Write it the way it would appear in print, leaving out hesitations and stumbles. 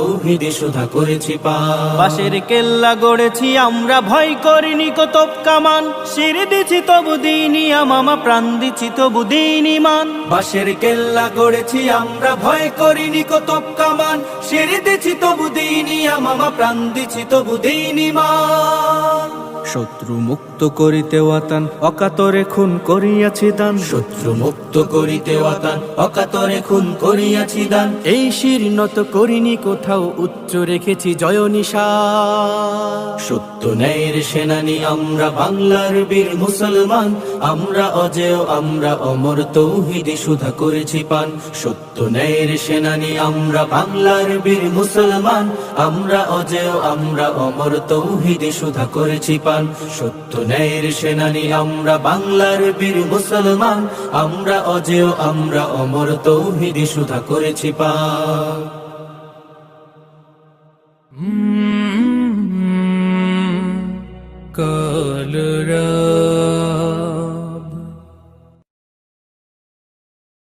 তৌহিদে সুধা করেছি পান। বাঁশের কেল্লা গড়েছি আমরা, ভয় করিনি কতব কামান, শির দিছি তবু দিনি আমামা, প্রাণ দিছি তবু দিনি মান। বাঁশের কেল্লা গড়েছি আমরা, ভয় করিনি কতব কামান, শির দিছি তবু দিনি আমামা, প্রাণ দিছি তবু দিনি মান। শত্রু মুক্ত করিতে ওয়াতান অকাতরে খুন করিয়াছি দান, শত্রু মুক্ত করিতে ওয়াতান অকাতরে খুন করিয়াছি দান। এই শির নত করিনি কোথাও, উচ্চ রেখেছি জয় নিশান। সত্য ন্যায়ের সেনানী আমরা, বাংলার বীর মুসলমান, আমরা অজেয় আমরা অমর, তৌহিদে সুধা করেছি পান। সত্য ন্যায়ের সেনানী আমরা, বাংলার বীর মুসলমান, আমরা অজেয় আমরা অমর, তৌহিদে সুধা করেছি পান। সত্য ন্যায়ের সেনানী আমরা, বাংলার বীর মুসলমান, আমরা অজেয় আমরা অমর, তৌহিদে সুধা করেছি পান। কালরা